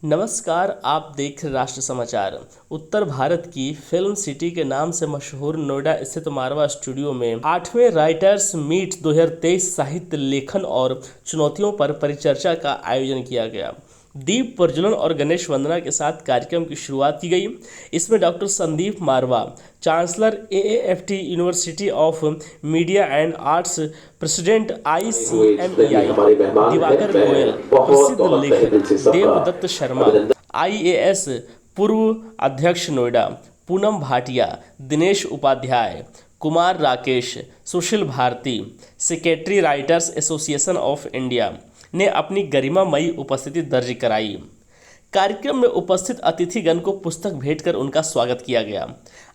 नमस्कार, आप देख रहे राष्ट्र समाचार। उत्तर भारत की फिल्म सिटी के नाम से मशहूर नोएडा स्थित मारवा स्टूडियो में 8वें राइटर्स मीट 2023 साहित्य लेखन और चुनौतियों पर परिचर्चा का आयोजन किया गया। दीप प्रज्वलन और गणेश वंदना के साथ कार्यक्रम की शुरुआत की गई। इसमें doctor Sandeep Marwah, chancellor AFT university of media and arts, president ICMEI Diwakar Goyal, प्रसिद्ध लेखक देवदत्त शर्मा, आईएएस पूर्व अध्यक्ष Noida Poonam Bhatia, Dinesh Upadhyay, Kumar Rakesh, Sushil Bharti, secretary writers association of India ने अपनी गरिमामयी उपस्थिति दर्ज कराई। कार्यक्रम में उपस्थित अतिथिगण को पुस्तक भेंट कर उनका स्वागत किया गया।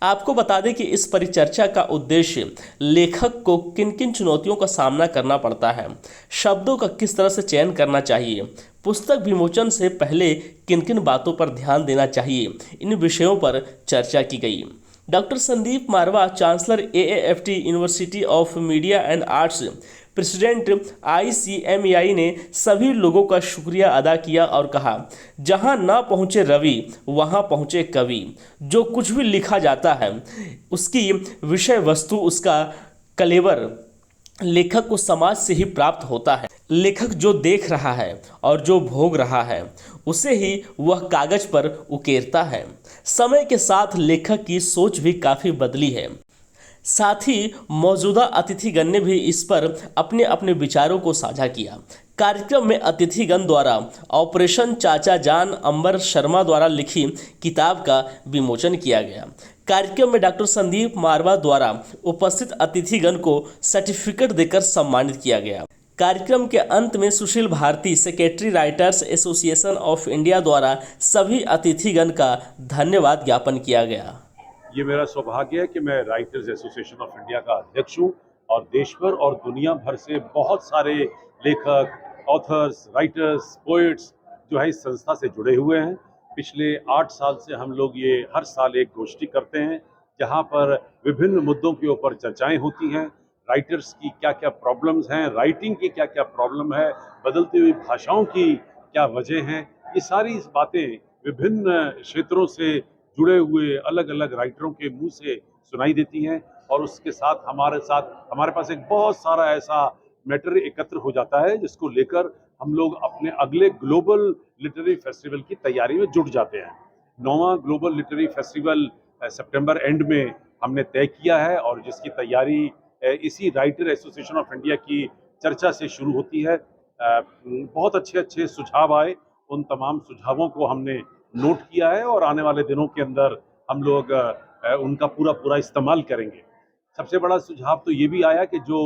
आपको बता दें कि इस परिचर्चा का उद्देश्य लेखक को किन किन चुनौतियों का सामना करना पड़ता है, शब्दों का किस तरह से चयन करना चाहिए, पुस्तक विमोचन से पहले किन किन बातों पर ध्यान देना चाहिए, इन विषयों पर चर्चा की गई। Doctor Sandeep Marwah, chancellor AFT university of media and arts, president ICMEI ने सभी लोगों का शुक्रिया अदा किया और कहा, जहां ना पहुंचे रवि वहां पहुंचे कवि। जो कुछ भी लिखा जाता है उसकी विषय वस्तु, उसका कलेवर लेखक को समाज से ही प्राप्त होता है। लेखक जो देख रहा है और जो भोग रहा है उसे ही वह कागज पर उकेरता है। समय के साथ लेखक की सोच भी काफ़ी बदली है। साथ ही मौजूदा अतिथिगण ने भी इस पर अपने अपने विचारों को साझा किया। कार्यक्रम में अतिथिगण द्वारा ऑपरेशन चाचा जान अंबर शर्मा द्वारा लिखी किताब का विमोचन किया गया। कार्यक्रम में डॉक्टर संदीप मारवा द्वारा उपस्थित अतिथिगण को सर्टिफिकेट देकर सम्मानित किया गया। कार्यक्रम के अंत में Sushil Bharti, secretary writers association of India द्वारा सभी अतिथिगण का धन्यवाद ज्ञापन किया गया। ये मेरा सौभाग्य है कि मैं राइटर्स एसोसिएशन ऑफ इंडिया का अध्यक्ष हूँ और देश भर और दुनिया भर से बहुत सारे लेखक, ऑथर्स, राइटर्स, पोइट्स जो है इस संस्था से जुड़े हुए हैं। पिछले 8 साल से हम लोग ये हर साल एक गोष्ठी करते हैं जहाँ पर विभिन्न मुद्दों के ऊपर चर्चाएं होती हैं। राइटर्स की क्या क्या प्रॉब्लम्स हैं, राइटिंग की क्या क्या प्रॉब्लम है, बदलती हुई भाषाओं की क्या वजह हैं, ये सारी बातें विभिन्न क्षेत्रों से जुड़े हुए अलग अलग राइटरों के मुंह से सुनाई देती हैं। और उसके साथ हमारे पास एक बहुत सारा ऐसा मैटर एकत्र हो जाता है जिसको लेकर हम लोग अपने अगले ग्लोबल लिटरेरी फेस्टिवल की तैयारी में जुट जाते हैं। 9वां ग्लोबल लिटरेरी फेस्टिवल सितंबर एंड में हमने तय किया है और जिसकी तैयारी इसी राइटर एसोसिएशन ऑफ इंडिया की चर्चा से शुरू होती है। बहुत अच्छे अच्छे सुझाव आए, उन तमाम सुझावों को हमने नोट किया है और आने वाले दिनों के अंदर हम लोग उनका पूरा इस्तेमाल करेंगे। सबसे बड़ा सुझाव तो ये भी आया कि जो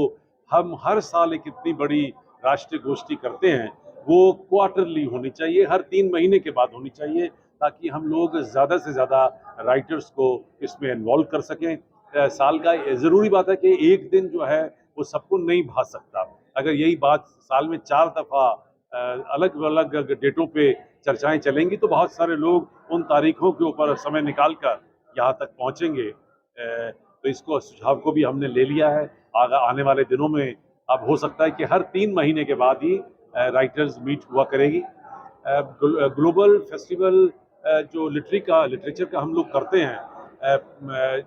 हम हर साल एक इतनी बड़ी राष्ट्रीय गोष्ठी करते हैं वो क्वार्टरली होनी चाहिए, हर 3 महीने के बाद होनी चाहिए, ताकि हम लोग ज़्यादा से ज़्यादा राइटर्स को इसमें इन्वॉल्व कर सकें। साल का ज़रूरी बात है कि एक दिन जो है वो सबको नहीं भा सकता। अगर यही बात साल में 4 दफ़ा अलग अलग डेटों पे चर्चाएं चलेंगी तो बहुत सारे लोग उन तारीखों के ऊपर समय निकाल कर यहाँ तक पहुँचेंगे। तो इसको सुझाव को भी हमने ले लिया है। आने वाले दिनों में अब हो सकता है कि हर 3 महीने के बाद ही राइटर्स मीट हुआ करेगी। ग्लोबल फेस्टिवल जो लिटरेचर का हम लोग करते हैं,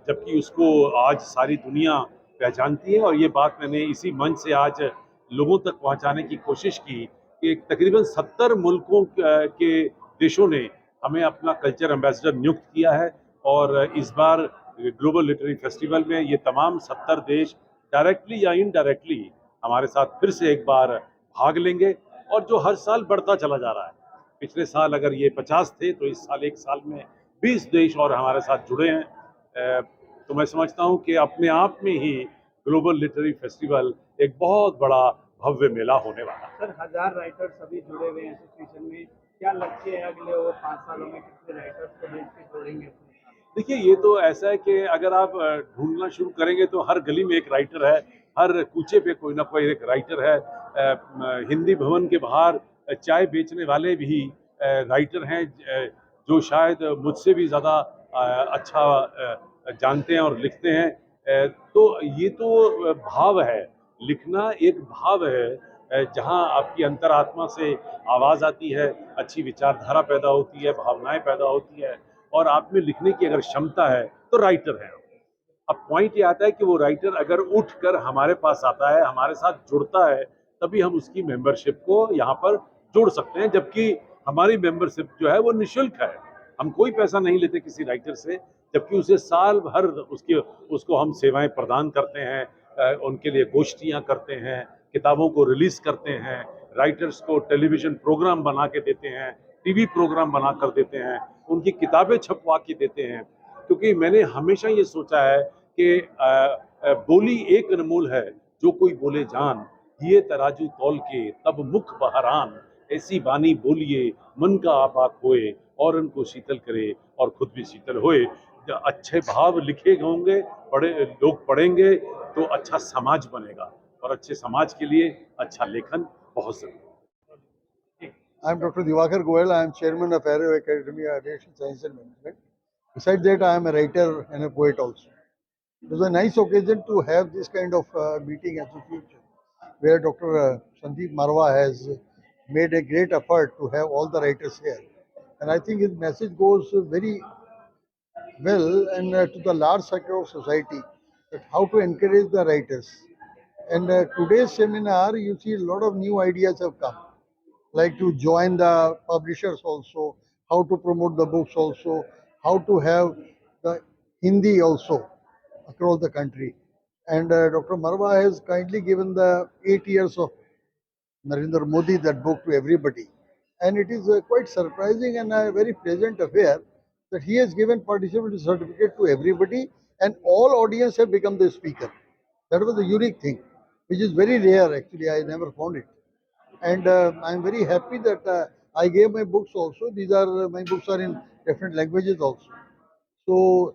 जबकि उसको आज सारी दुनिया पहचानती है और ये बात मैंने इसी मंच से आज लोगों तक पहुंचाने की कोशिश की कि तकरीबन 70 मुल्कों के देशों ने हमें अपना कल्चर एम्बेसडर नियुक्त किया है और इस बार ग्लोबल लिटरेरी फेस्टिवल में ये तमाम 70 देश डायरेक्टली या इनडायरेक्टली हमारे साथ फिर से एक बार भाग लेंगे और जो हर साल बढ़ता चला जा रहा है। पिछले साल अगर ये 50 थे तो इस साल एक साल में 20 देश और हमारे साथ जुड़े हैं। तो मैं समझता हूँ कि अपने आप में ही ग्लोबल लिटरेरी फेस्टिवल एक बहुत बड़ा भव्य मेला होने वाला है। सर, 1000 राइटर्स सभी जुड़े हुए हैं एसोसिएशन में, क्या लक्ष्य है अगले 5 सालों में, कितने राइटर्स को देश के जोड़ेंगे? देखिए, ये तो ऐसा है कि अगर आप ढूंढना शुरू करेंगे तो हर गली में एक राइटर है, हर कूचे पे कोई ना कोई एक राइटर है। हिंदी भवन के बाहर चाय बेचने वाले भी राइटर हैं जो शायद मुझसे भी ज़्यादा अच्छा जानते हैं और लिखते हैं। तो ये तो भाव है, लिखना एक भाव है। जहाँ आपकी अंतरात्मा से आवाज़ आती है, अच्छी विचारधारा पैदा होती है, भावनाएं पैदा होती है और आप में लिखने की अगर क्षमता है तो राइटर हैं। अब पॉइंट ये आता है कि वो राइटर अगर उठकर हमारे पास आता है, हमारे साथ जुड़ता है, तभी हम उसकी मेंबरशिप को यहाँ पर जोड़ सकते हैं, जबकि हमारी मेंबरशिप जो है वो निःशुल्क है। हम कोई पैसा नहीं लेते किसी राइटर से, जबकि उसे साल भर उसको हम सेवाएं प्रदान करते हैं, उनके लिए गोष्ठियां करते हैं, किताबों को रिलीज करते हैं, राइटर्स को टेलीविजन प्रोग्राम बना के देते हैं, टीवी प्रोग्राम बना कर देते हैं, उनकी किताबें छपवा के देते हैं। क्योंकि मैंने हमेशा ये सोचा है कि बोली एक अनमोल है, जो कोई बोले जान, ये तराजू तौल के तब मुख बहरान, ऐसी बानी बोलिए मन का आपाक होए, और उनको शीतल करे और खुद भी शीतल होए। अच्छे भाव लिखे होंगे, लोग पढ़ेंगे तो अच्छा समाज बनेगा, और अच्छे समाज के लिए अच्छा लेखन बहुत जरूरी है। I am Dr. Divakar Goyal. I am chairman of Aero Academy Aviation Science and Management. Besides that, I am a writer and a poet also. It was a nice occasion to have this kind of meeting association where Dr. Sandeep Marwa has made a great effort to have all the writers here. And I think his message goes very well and to the large sector of society that how to encourage the writers. And today's seminar, you see a lot of new ideas have come, like to join the publishers also, how to promote the books also, how to have the Hindi also across the country. And Dr. Marwa has kindly given the 8 years of Narendra Modi that book to everybody. And it is quite surprising and a very pleasant affair that he has given participant certificate to everybody and all audience have become the speaker. That was a unique thing, which is very rare actually. I never found it. And I'm very happy that I gave my books also. My books are in different languages also. So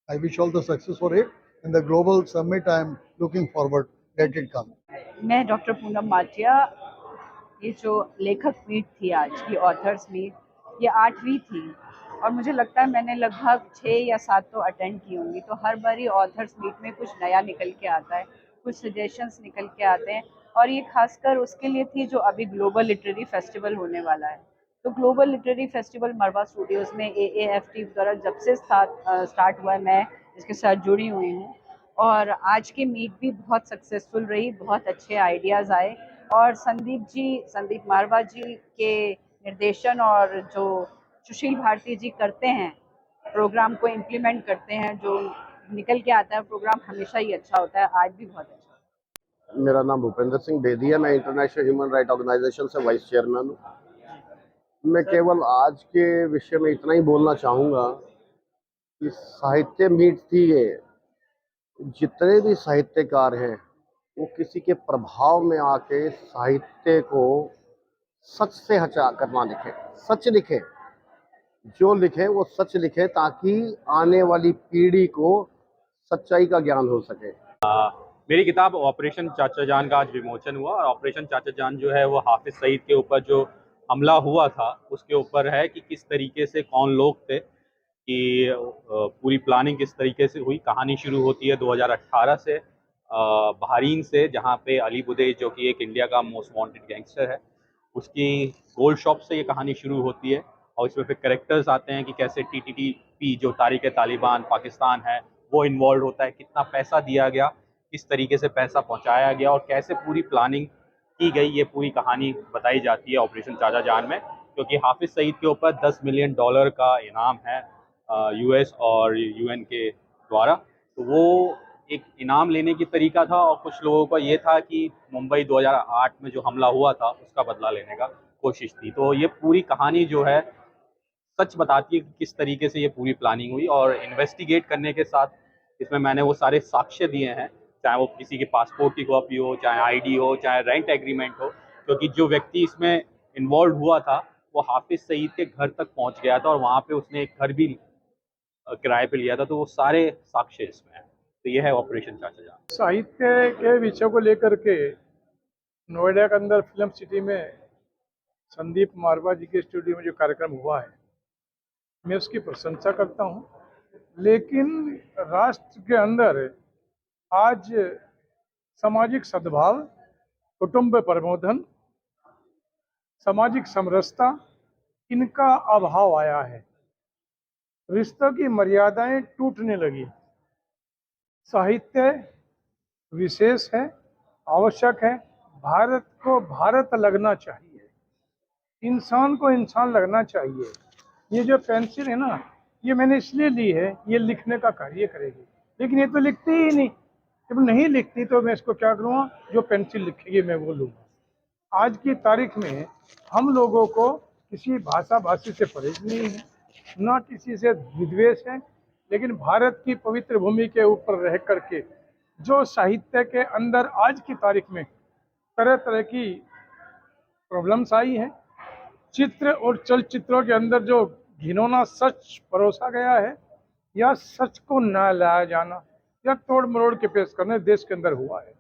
I wish all the success for it. And the global summit, I'm looking forward. Let it come. मैं doctor Poonam माटिया, ये जो लेखक meet थी आज की authors meet, ये 8वीं थी और मुझे लगता है मैंने लगभग 6 या 7 तो अटेंड की होंगी। तो हर बारी ऑथर्स मीट में कुछ नया निकल के आता है, कुछ सजेशंस निकल के आते हैं और ये खासकर उसके लिए थी जो अभी ग्लोबल लिटरेरी फेस्टिवल होने वाला है। तो ग्लोबल लिटरेरी फेस्टिवल मरवा स्टूडियोज़ में AAFT द्वारा जब से स्टार्ट हुआ है, मैं इसके साथ जुड़ी हुई हूँ और आज की मीट भी बहुत सक्सेसफुल रही, बहुत अच्छे आइडियाज़ आए और संदीप मारवा जी के निर्देशन और जो सुशील भारती जी करते हैं, प्रोग्राम को इम्प्लीमेंट करते हैं, जो निकल के आता है प्रोग्राम हमेशा ही अच्छा होता है, आज भी बहुत अच्छा। मेरा नाम भूपेंद्र सिंह बेदी है। मैं इंटरनेशनल ह्यूमन राइट ऑर्गेनाइजेशन से वाइस चेयरमैन हूँ। मैं केवल आज के विषय में इतना ही बोलना चाहूँगा कि साहित्य मीट थी ये, जितने भी साहित्यकार हैं वो किसी के प्रभाव में आके साहित्य को सच से हटा कर ना लिखे, सच लिखे, जो लिखे वो सच लिखे ताकि आने वाली पीढ़ी को सच्चाई का ज्ञान हो सके। मेरी किताब ऑपरेशन चाचा जान का आज विमोचन हुआ और ऑपरेशन चाचा जान जो है वो हाफिज सईद के ऊपर जो हमला हुआ था उसके ऊपर है कि किस तरीके से कौन लोग थे, कि पूरी प्लानिंग किस तरीके से हुई। कहानी शुरू होती है 2018 से बहरीन से, जहाँ पे अली बुदेई जो कि एक इंडिया का मोस्ट वांटेड गैंगस्टर है, उसकी गोल्ड शॉप से ये कहानी शुरू होती है और इसमें फिर कैरेक्टर्स आते हैं कि कैसे TTP जो तारीख तालिबान पाकिस्तान है वो इन्वॉल्व होता है, कितना पैसा दिया गया, किस तरीके से पैसा पहुंचाया गया और कैसे पूरी प्लानिंग की गई। ये पूरी कहानी बताई जाती है ऑपरेशन चाचा जान में, क्योंकि हाफिज सईद के ऊपर $10 मिलियन का इनाम है US और UN के द्वारा। तो वो एक इनाम लेने की तरीका था और कुछ लोगों का ये था कि मुंबई 2008 में जो हमला हुआ था उसका बदला लेने का कोशिश थी। तो ये पूरी कहानी जो है सच बताती है कि किस तरीके से ये पूरी प्लानिंग हुई और इन्वेस्टिगेट करने के साथ इसमें मैंने वो सारे साक्ष्य दिए हैं, चाहे वो किसी के पासपोर्ट की कॉपी हो, चाहे ID हो, चाहे रेंट एग्रीमेंट हो, क्योंकि जो व्यक्ति इसमें इन्वॉल्व हुआ था वो हाफिज सईद के घर तक पहुंच गया था और वहाँ पे उसने एक घर भी किराए पे लिया था। तो वो सारे साक्ष्य इसमें हैं। तो ये है ऑपरेशन चाचा जान। साहित्य के विषय को लेकर के नोएडा के अंदर फिल्म सिटी में संदीप मारवा जी के स्टूडियो में जो कार्यक्रम हुआ है, मैं उसकी प्रशंसा करता हूँ। लेकिन राष्ट्र के अंदर आज सामाजिक सद्भाव कुटुंब प्रबोधन, सामाजिक समरसता, इनका अभाव आया है। रिश्तों की मर्यादाएं टूटने लगी। साहित्य विशेष है, आवश्यक है। भारत को भारत लगना चाहिए, इंसान को इंसान लगना चाहिए। ये जो पेंसिल है ना, ये मैंने इसलिए ली है, ये लिखने का कार्य करेगी, लेकिन ये तो लिखती ही नहीं। जब नहीं लिखती तो मैं इसको क्या करूँगा? जो पेंसिल लिखेगी मैं वो लूँगा। आज की तारीख में हम लोगों को किसी भाषा भाषी से परहेज नहीं है, न किसी से विद्वेष है, लेकिन भारत की पवित्र भूमि के ऊपर रह करके जो साहित्य के अंदर आज की तारीख में तरह तरह की प्रॉब्लम्स आई हैं, चित्र और चलचित्रों के अंदर जो घिनौना सच परोसा गया है, या सच को न लाया जाना या तोड़ मरोड़ के पेश करने देश के अंदर हुआ है।